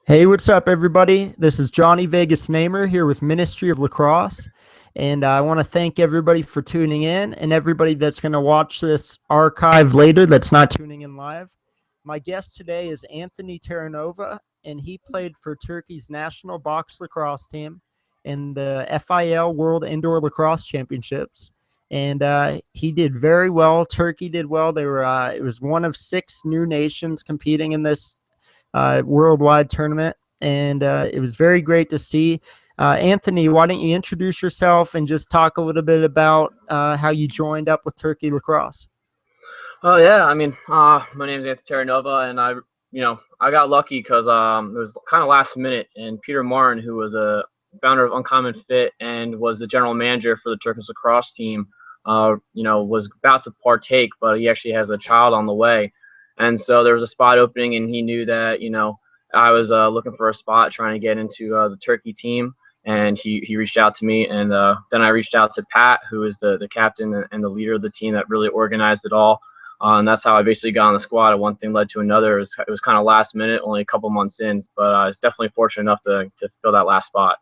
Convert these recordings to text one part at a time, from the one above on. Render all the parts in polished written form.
Hey, what's up, everybody? This is Jonny Vegas Namer here with Ministry of Lacrosse. And I want to thank everybody for tuning in and everybody that's going to watch this archive later that's not tuning in live. My guest today is Anthony Terranova, and he played for Turkey's national box lacrosse team in the FIL World Indoor Lacrosse Championships. And he did very well. Turkey did well. It was one of 6 new nations competing in this worldwide tournament, and it was very great to see. Anthony, why don't you introduce yourself and just talk a little bit about how you joined up with Turkey Lacrosse? Oh yeah, my name is Anthony Terranova, and I got lucky because it was kind of last minute, and Peter Martin, who was a founder of Uncommon Fit and was the general manager for the Turkish lacrosse team, was about to partake, but he actually has a child on the way, and so there was a spot opening, and he knew that I was looking for a spot, trying to get into the Turkey team. And he reached out to me, and then I reached out to Pat, who is the captain and the leader of the team that really organized it all. And that's how I basically got on the squad. And one thing led to another. It was kind of last minute, only a couple months in, but I was definitely fortunate enough to fill that last spot.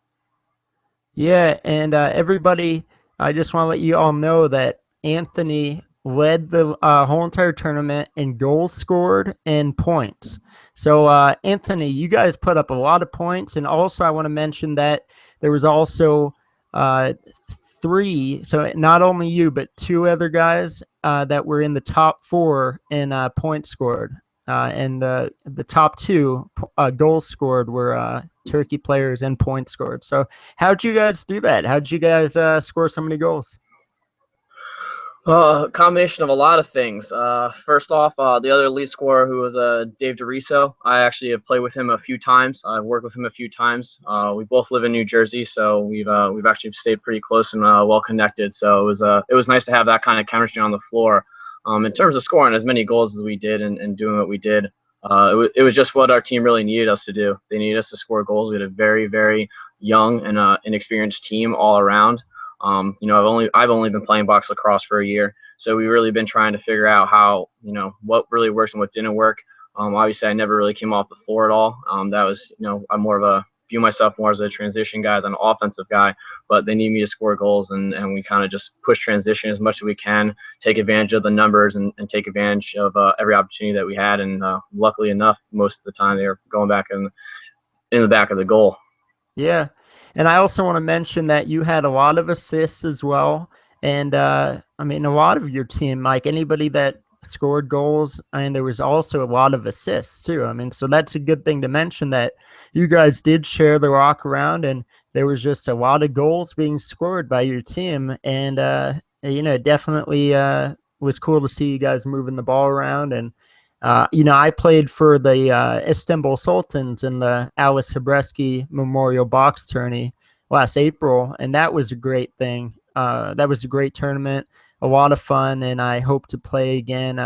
Yeah, and everybody, I just want to let you all know that Anthony led the whole entire tournament in goals scored and points. So, Anthony, you guys put up a lot of points, and also I want to mention that there was also 3, so not only you, but 2 other guys that were in the top 4 in points scored. And the top 2 goals scored were Turkey players and points scored. So how'd you guys do that? How'd you guys score so many goals? A combination of a lot of things. First off, the other lead scorer, who was Dave DeRiso, I actually have played with him a few times. I've worked with him a few times. We both live in New Jersey, so we've actually stayed pretty close and well connected. So it was nice to have that kind of chemistry on the floor. In terms of scoring as many goals as we did and doing what we did, it was just what our team really needed us to do. They needed us to score goals. We had a very, very young and inexperienced team all around. I've only been playing box lacrosse for a year, so we've really been trying to figure out how, what really works and what didn't work. Obviously, I never really came off the floor at all. That was, I'm more of view myself more as a transition guy than an offensive guy, but they need me to score goals, and we kind of just push transition as much as we can, take advantage of the numbers and take advantage of every opportunity that we had. And luckily enough, most of the time they were going back in the back of the goal. Yeah. And I also want to mention that you had a lot of assists as well. And a lot of your team, like anybody that scored goals, and there was also a lot of assists too. So that's a good thing to mention, that you guys did share the rock around, and there was just a lot of goals being scored by your team. And, definitely was cool to see you guys moving the ball around. And I played for the Istanbul Sultans in the Alice Hebreski Memorial Box Tourney last April, and that was a great thing. That was a great tournament, a lot of fun, and I hope to play again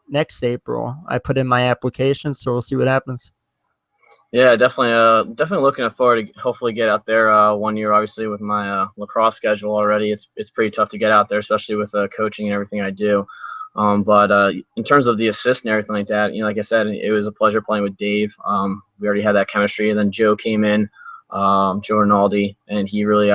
next April. I put in my application, so we'll see what happens. Yeah, definitely looking forward to hopefully get out there one year. Obviously, with my lacrosse schedule already, it's pretty tough to get out there, especially with coaching and everything I do. But in terms of the assist and everything like that, like I said, it was a pleasure playing with Dave. We already had that chemistry, and then Joe came in, Joe Rinaldi, and he really,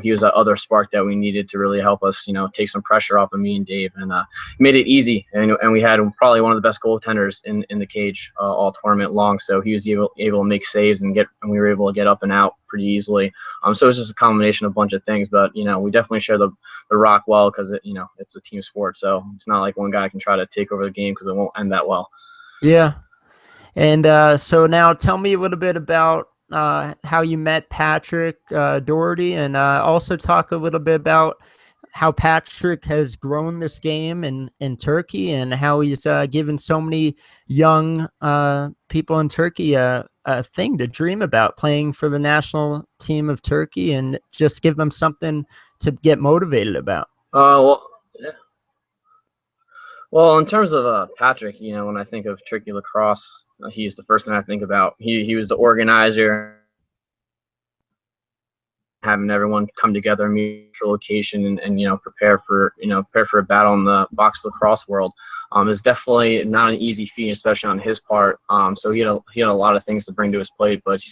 he was that other spark that we needed to really help us, take some pressure off of me and Dave, and made it easy. And we had probably one of the best goaltenders in the cage all tournament long. So he was able to make saves and we were able to get up and out pretty easily. So it's just a combination of a bunch of things, but we definitely share the rock well, because it's a team sport. So it's not like one guy can try to take over the game, because it won't end that well. Yeah. And so now tell me a little bit about how you met Patrick Doherty, and also talk a little bit about how Patrick has grown this game in Turkey, and how he's given so many young people in Turkey a thing to dream about, playing for the national team of Turkey, and just give them something to get motivated about. Well, yeah. Well, in terms of Patrick, when I think of Turkey lacrosse, he's the first thing I think about. He was the organizer, having everyone come together in a mutual location and prepare for a battle in the box lacrosse world. is definitely not an easy feat, especially on his part. So he had a lot of things to bring to his plate, but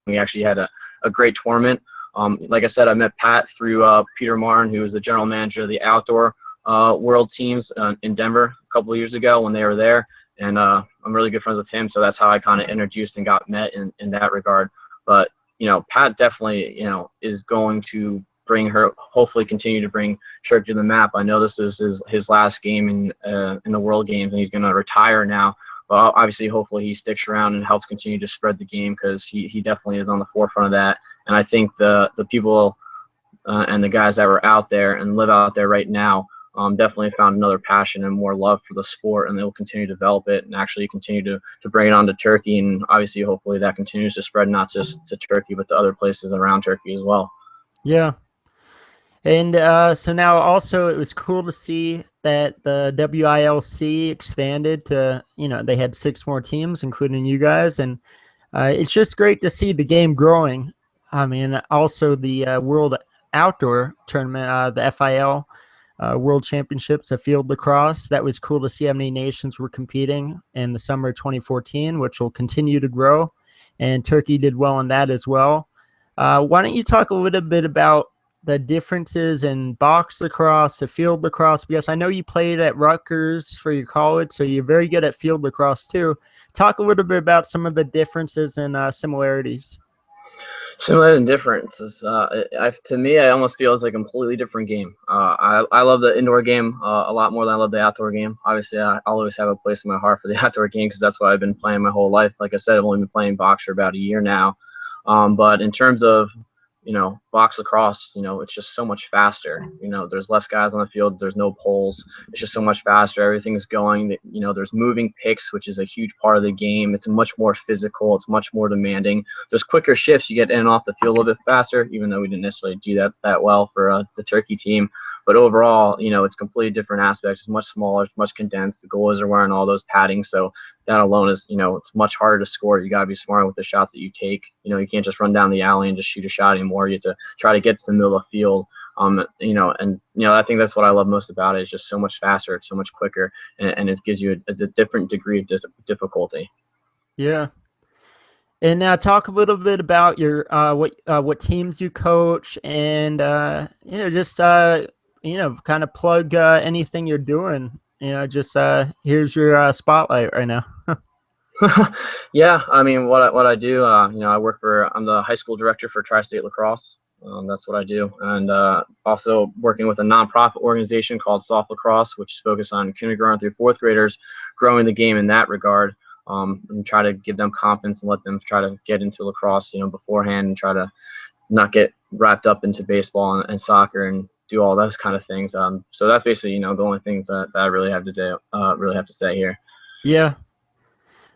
we actually had a great tournament. Like I said, I met Pat through Peter Martin, who was the general manager of the outdoor world teams in Denver a couple of years ago when they were there. And I'm really good friends with him, so that's how I kind of introduced and got met in that regard. But, Pat definitely, is going to hopefully continue to bring Turkey to the map. I know this is his last game in the World Games, and he's going to retire now. But obviously, hopefully he sticks around and helps continue to spread the game, because he definitely is on the forefront of that. And I think the people and the guys that were out there and live out there right now definitely found another passion and more love for the sport, and they will continue to develop it and actually continue to bring it on to Turkey. And obviously, hopefully that continues to spread not just to Turkey, but to other places around Turkey as well. Yeah. And so now also it was cool to see that the WILC expanded to, they had 6 more teams, including you guys. And it's just great to see the game growing. I mean, also the World Outdoor Tournament, the FIL World Championships of Field Lacrosse. That was cool to see how many nations were competing in the summer of 2014, which will continue to grow. And Turkey did well in that as well. Why don't you talk a little bit about the differences in box lacrosse to field lacrosse, because I know you played at Rutgers for your college, so you're very good at field lacrosse too. Talk a little bit about some of the differences and similarities. Similarities and differences. To me, I almost feel it's a completely different game. I love the indoor game a lot more than I love the outdoor game. Obviously, I'll always have a place in my heart for the outdoor game, because that's what I've been playing my whole life. Like I said, I've only been playing box for about a year now. But in terms of box lacrosse, it's just so much faster. There's less guys on the field. There's no poles. It's just so much faster. Everything's going. There's moving picks, which is a huge part of the game. It's much more physical. It's much more demanding. There's quicker shifts. You get in and off the field a little bit faster, even though we didn't necessarily do that well for the Turkey team. But overall, it's completely different aspects. It's much smaller. It's much condensed. The goalies are wearing all those padding, so that alone is, it's much harder to score. You got to be smart with the shots that you take. You can't just run down the alley and just shoot a shot anymore. You have to try to get to the middle of the field. I think that's what I love most about it. It's just so much faster. It's so much quicker, and it gives you a different degree of difficulty. Yeah. And now talk a little bit about your what teams you coach, and just kind of plug anything you're doing. Just here's your spotlight right now. Yeah, I mean, what I do, I'm the high school director for Tri-State Lacrosse. That's what I do, and also working with a nonprofit organization called Soft Lacrosse, which is focused on kindergarten through 4th graders, growing the game in that regard. And try to give them confidence and let them try to get into lacrosse, beforehand, and try to not get wrapped up into baseball and soccer and do all those kind of things. So that's basically, the only things that I really have to do, really have to say here. Yeah.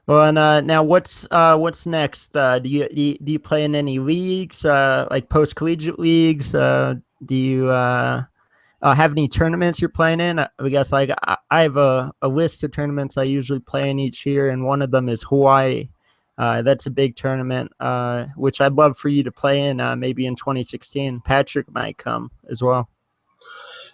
Well, and now what's next? Do you play in any leagues, like post-collegiate leagues? Do you have any tournaments you're playing in? I guess I have a list of tournaments I usually play in each year, and one of them is Hawaii. That's a big tournament, which I'd love for you to play in maybe in 2016. Patrick might come as well.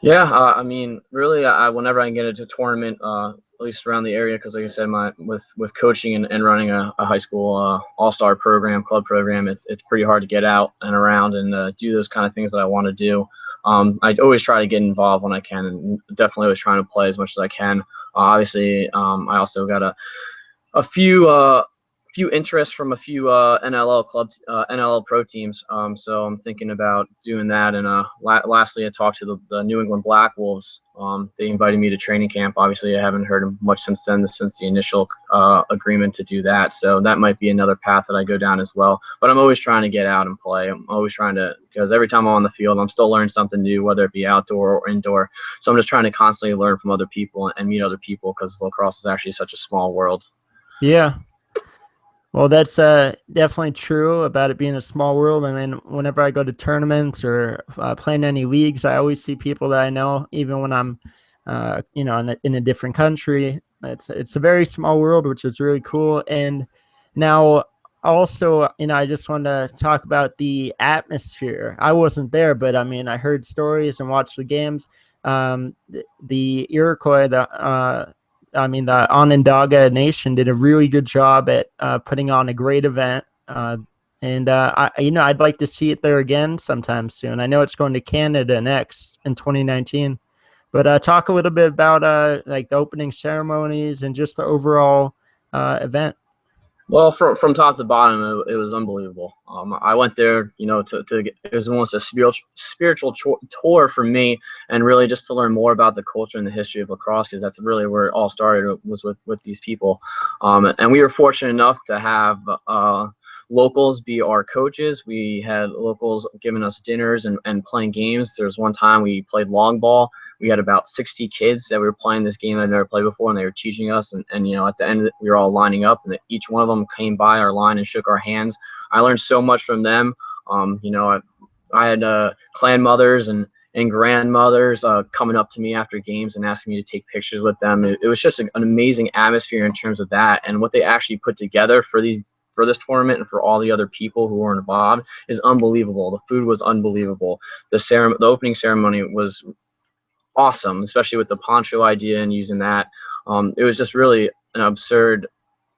Yeah, I mean, really, whenever I can get into a tournament, at least around the area, because like I said, with coaching and running a high school all-star program, club program, it's pretty hard to get out and around and do those kind of things that I want to do. I always try to get involved when I can, and definitely always trying to play as much as I can. Obviously, I also got a few interests from a few NLL clubs, NLL pro teams. So I'm thinking about doing that. And lastly, I talked to the New England Black Wolves. They invited me to training camp. Obviously, I haven't heard much since then, since the initial agreement to do that. So that might be another path that I go down as well. But I'm always trying to get out and play. I'm always trying to, because every time I'm on the field, I'm still learning something new, whether it be outdoor or indoor. So I'm just trying to constantly learn from other people and meet other people, because lacrosse is actually such a small world. Yeah. Well, that's definitely true about it being a small world. I mean, whenever I go to tournaments or play in any leagues, I always see people that I know, even when I'm, in a different country. It's a very small world, which is really cool. And now also, I just wanted to talk about the atmosphere. I wasn't there, but I mean, I heard stories and watched the games. the Iroquois, the Onondaga Nation did a really good job at putting on a great event. I'd like to see it there again sometime soon. I know it's going to Canada next in 2019. But talk a little bit about like the opening ceremonies and just the overall event. Well, from top to bottom, it was unbelievable. I went there, it was almost a spiritual tour for me, and really just to learn more about the culture and the history of lacrosse, because that's really where it all started, was with these people. And we were fortunate enough to have locals be our coaches. We had locals giving us dinners and playing games. There was one time we played long ball. We had about 60 kids that we were playing this game I'd never played before, and they were teaching us. And at the end of it, we were all lining up, and each one of them came by our line and shook our hands. I learned so much from them. I had clan mothers and grandmothers coming up to me after games and asking me to take pictures with them. It was just an amazing atmosphere in terms of that, and what they actually put together for this tournament and for all the other people who were involved is unbelievable. The food was unbelievable. The opening ceremony was awesome, especially with the poncho idea and using that. It was just really an absurd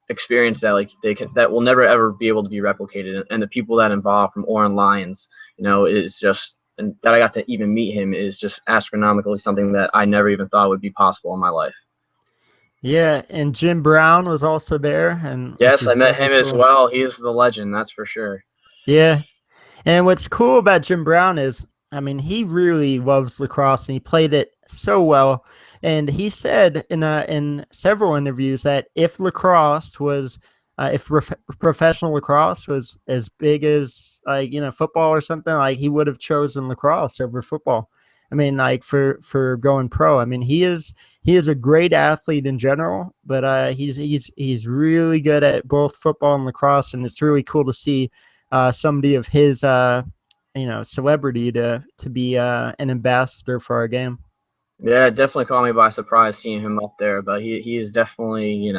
experience that that will never ever be able to be replicated. And the people that involved, from Oren Lyons, is just, and that I got to even meet him, is just astronomically something that I never even thought would be possible in my life. Yeah, and Jim Brown was also there, and yes, I met him as well. He is the legend, that's for sure. Yeah, and what's cool about Jim Brown is, I mean, he really loves lacrosse and he played it so well. And he said in several interviews that if lacrosse was, if professional lacrosse was as big as football or something, like he would have chosen lacrosse over football. I mean, like for going pro. I mean, he is a great athlete in general, but he's really good at both football and lacrosse, and it's really cool to see somebody of his celebrity to be an ambassador for our game. Yeah, it definitely caught me by surprise seeing him up there, but he is definitely,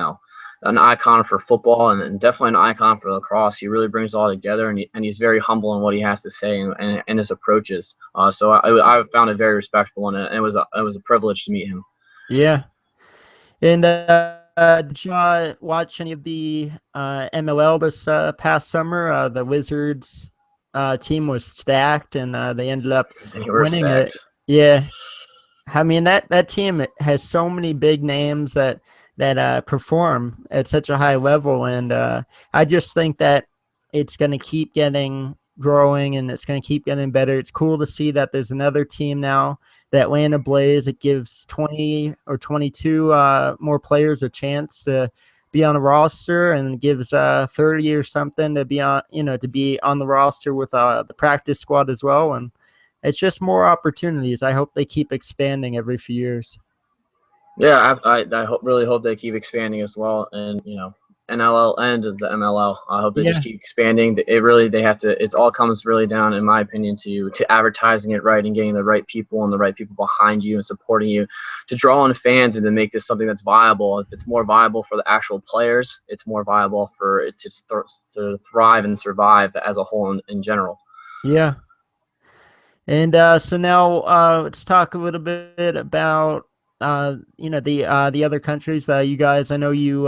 an icon for football and definitely an icon for lacrosse. He really brings it all together, and he's very humble in what he has to say and his approaches. So I found it very respectful, and it was a privilege to meet him. Yeah. And did you watch any of the MLL this past summer? The Wizards team was stacked, and they ended up winning it. Yeah. I mean, that team has so many big names that perform at such a high level, and I just think that it's going to keep growing, and it's going to keep getting better. It's cool to see that there's another team now, the Atlanta Blaze. It gives 20 or 22 more players a chance to be on a roster, and gives 30 or something to be on the roster with the practice squad as well. And it's just more opportunities. I hope they keep expanding every few years. Yeah, I really hope they keep expanding as well, and NLL and the MLL. I hope they just keep expanding. It all comes really down, in my opinion, to advertising it right and getting the right people and the right people behind you and supporting you to draw in fans and to make this something that's viable. If it's more viable for the actual players, it's more viable for it to thrive and survive as a whole in general. Yeah. And so now let's talk a little bit about the other countries. You guys, I know you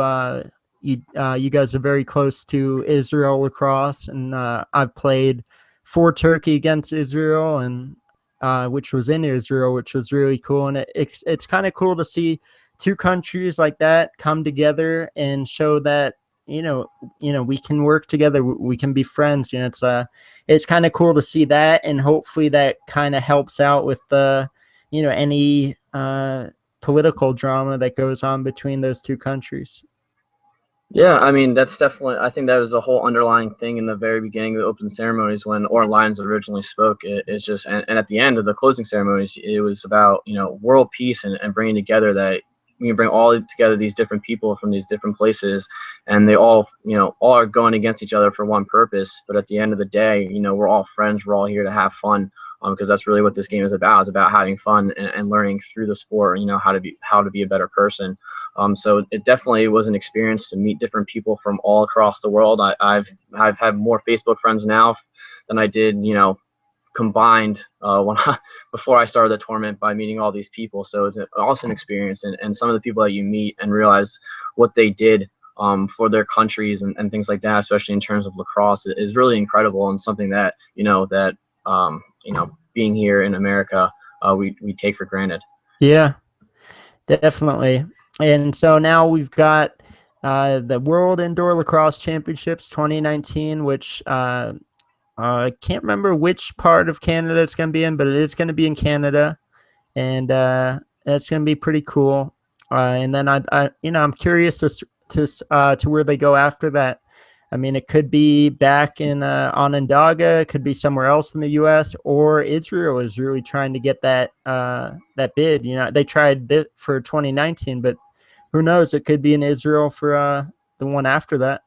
guys are very close to Israel lacrosse, and I've played for Turkey against Israel, and which was in Israel, which was really cool. And it's kind of cool to see two countries like that come together and show that we can work together, we can be friends. It's kind of cool to see that, and hopefully that kind of helps out with the any political drama that goes on between those two countries. Yeah, I mean, I think that was a whole underlying thing in the very beginning of the open ceremonies when Oren Lyons originally spoke. It's just, and at the end of the closing ceremonies, it was about, world peace and bringing together that you bring all together these different people from these different places, and they all are going against each other for one purpose. But at the end of the day, we're all friends. We're all here to have fun, because that's really what this game is about. It's about having fun and learning through the sport, how to be a better person. So it definitely was an experience to meet different people from all across the world. I've had more Facebook friends now than I did, combined before I started the tournament by meeting all these people. So it's an awesome experience, and some of the people that you meet and realize what they did for their countries and things like that, especially in terms of lacrosse, is really incredible, and something that being here in America, we take for granted. Yeah, definitely. And so now we've got the World Indoor Lacrosse Championships 2019, which I can't remember which part of Canada it's going to be in, but it is going to be in Canada, and that's going to be pretty cool. And then I'm curious to where they go after that. I mean, it could be back in Onondaga, it could be somewhere else in the U.S., or Israel is really trying to get that bid. They tried it for 2019, but who knows? It could be in Israel for the one after that.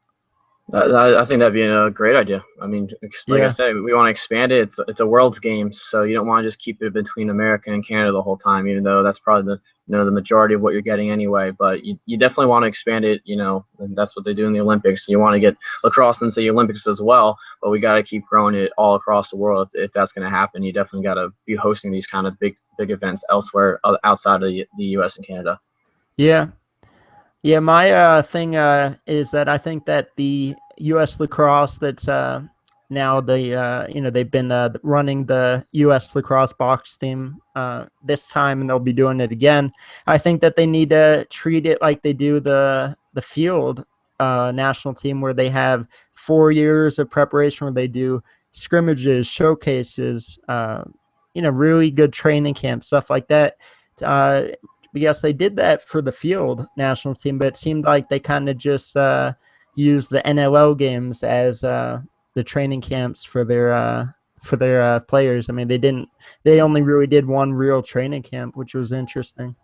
I think that'd be a great idea. I mean, like I Yeah. said, we want to expand it. It's a world's game, so you don't want to just keep it between America and Canada the whole time, even though that's probably the majority of what you're getting anyway. But you definitely want to expand it, and that's what they do in the Olympics. You want to get lacrosse into the Olympics as well, but we got to keep growing it all across the world. If that's going to happen, you definitely got to be hosting these kind of big events elsewhere outside of the U.S. and Canada. Yeah. Yeah, my thing is that I think that the U.S. lacrosse that's now they've been running the U.S. lacrosse box team this time, and they'll be doing it again. I think that they need to treat it like they do the field national team, where they have 4 years of preparation, where they do scrimmages, showcases, really good training camps, stuff like that. Yes, they did that for the field national team, but it seemed like they kind of just used the NLL games as the training camps for their players. I mean, they only really did one real training camp, which was interesting.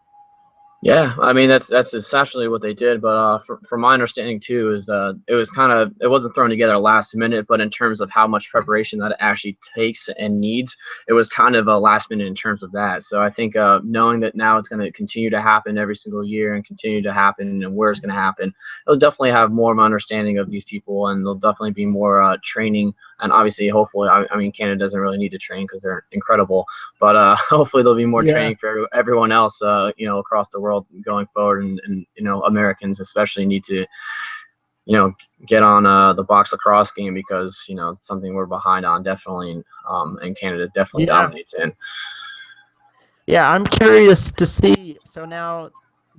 Yeah, I mean that's essentially what they did. But from my understanding too, is it wasn't thrown together last minute, but in terms of how much preparation that it actually takes and needs, it was kind of a last minute in terms of that. So I think knowing that now it's going to continue to happen every single year and continue to happen and where it's going to happen, it'll definitely have more of an understanding of these people, and there'll definitely be more training. And obviously, hopefully, I mean, Canada doesn't really need to train because they're incredible, but hopefully there'll be more training for everyone else, across the world going forward, and Americans especially need to get on the box lacrosse game, because it's something we're behind on, definitely, and Canada definitely dominates in. Yeah, I'm curious to see. So now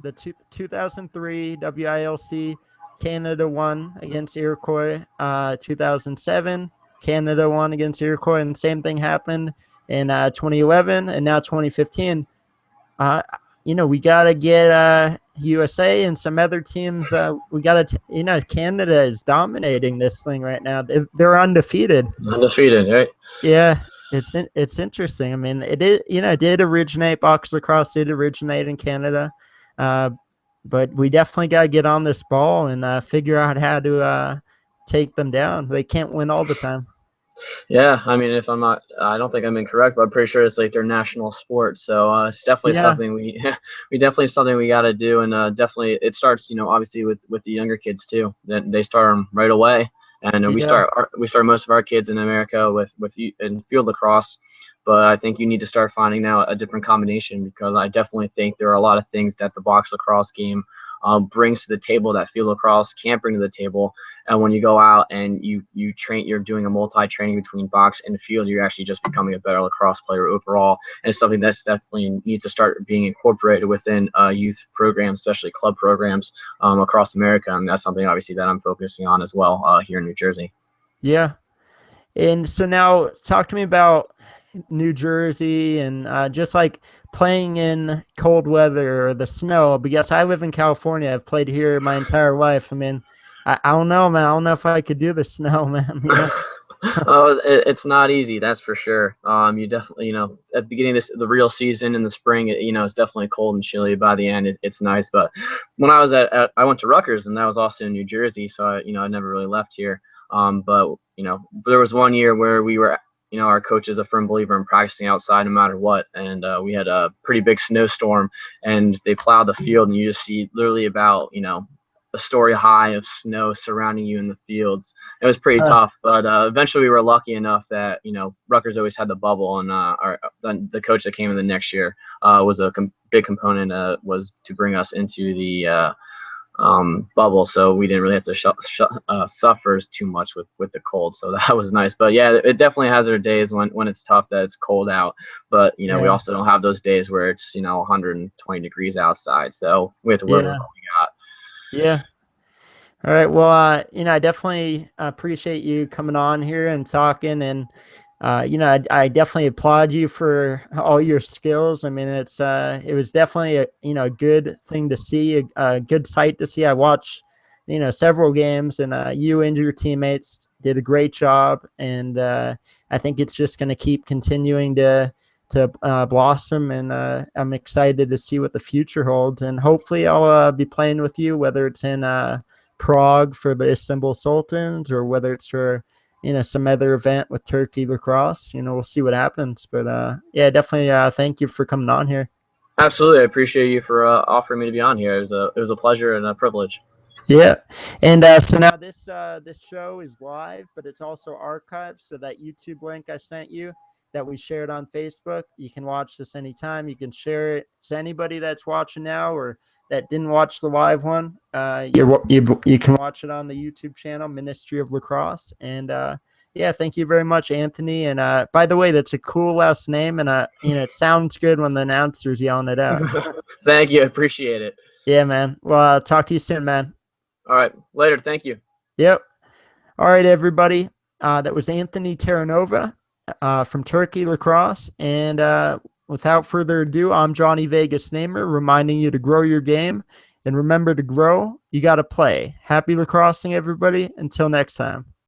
the 2003 WILC, Canada won against Iroquois. 2007, Canada won against Iroquois, and the same thing happened in 2011, and now 2015. We got to get USA and some other teams. We got to, Canada is dominating this thing right now. They're undefeated. Undefeated, right? Yeah, it's interesting. I mean, it did originate, box lacrosse did originate in Canada, but we definitely got to get on this ball and figure out how to take them down. They can't win all the time. Yeah, I mean, I don't think I'm incorrect, but I'm pretty sure it's like their national sport. So it's definitely something we definitely something we got to do, and definitely it starts, obviously with the younger kids too. That they start them right away, and we start most of our kids in America with in field lacrosse. But I think you need to start finding now a different combination, because I definitely think there are a lot of things that the box lacrosse game brings to the table that field lacrosse can't bring to the table. And when you go out and you train, you're doing a multi-training between box and field, you're actually just becoming a better lacrosse player overall. And it's something that's definitely needs to start being incorporated within youth programs, especially club programs across America. And that's something obviously that I'm focusing on as well here in New Jersey. Yeah. And so now talk to me about New Jersey and just like playing in cold weather or the snow, because I live in California. I've played here my entire life. I mean, I don't know, man. I don't know if I could do the snow, man. Oh, it's not easy, that's for sure. You definitely, at the beginning of the real season in the spring, it's definitely cold and chilly. By the end, it's nice. But when I was I went to Rutgers, and that was also in New Jersey, so I never really left here. But there was one year where we were, our coach is a firm believer in practicing outside no matter what, and we had a pretty big snowstorm, and they plowed the field, and you just see literally about a story high of snow surrounding you in the fields. It was pretty tough, but eventually we were lucky enough that, you know, Rutgers always had the bubble, and the coach that came in the next year was a big component, was to bring us into the bubble, so we didn't really have to suffer too much with the cold, so that was nice. But yeah, it definitely has their days when it's tough that it's cold out, but you know, we also don't have those days where it's, you know, 120 degrees outside, so we have to work with what we got. Yeah. All right. Well, you know, I definitely appreciate you coming on here and talking, and you know, I definitely applaud you for all your skills. I mean, it was definitely a, you know, a good thing to see, a good sight to see. I watched, you know, several games, and you and your teammates did a great job, and I think it's just going to keep continuing to blossom, and I'm excited to see what the future holds, and hopefully I'll be playing with you, whether it's in Prague for the Istanbul Sultans, or whether it's for, you know, some other event with Turkey Lacrosse. You know, we'll see what happens. But yeah, definitely thank you for coming on here. Absolutely, I appreciate you for offering me to be on here. It was a pleasure and a privilege. Yeah, and so now this show is live, but it's also archived. So that YouTube link I sent you that we shared on Facebook, you can watch this anytime. You can share it to anybody that's watching now or that didn't watch the live one. You can watch it on the YouTube channel, Ministry of Lacrosse. And yeah, thank you very much, Anthony. And by the way, that's a cool last name, and you know, it sounds good when the announcer's yelling it out. Thank you, I appreciate it. Yeah, man. Well, I'll talk to you soon, man. All right, later. Thank you. Yep. All right, everybody. That was Anthony Terranova from Turkey Lacrosse. And without further ado, I'm Jonny Vegas Namer, reminding you to grow your game. And remember, to grow, you got to play. Happy lacrossing, everybody. Until next time.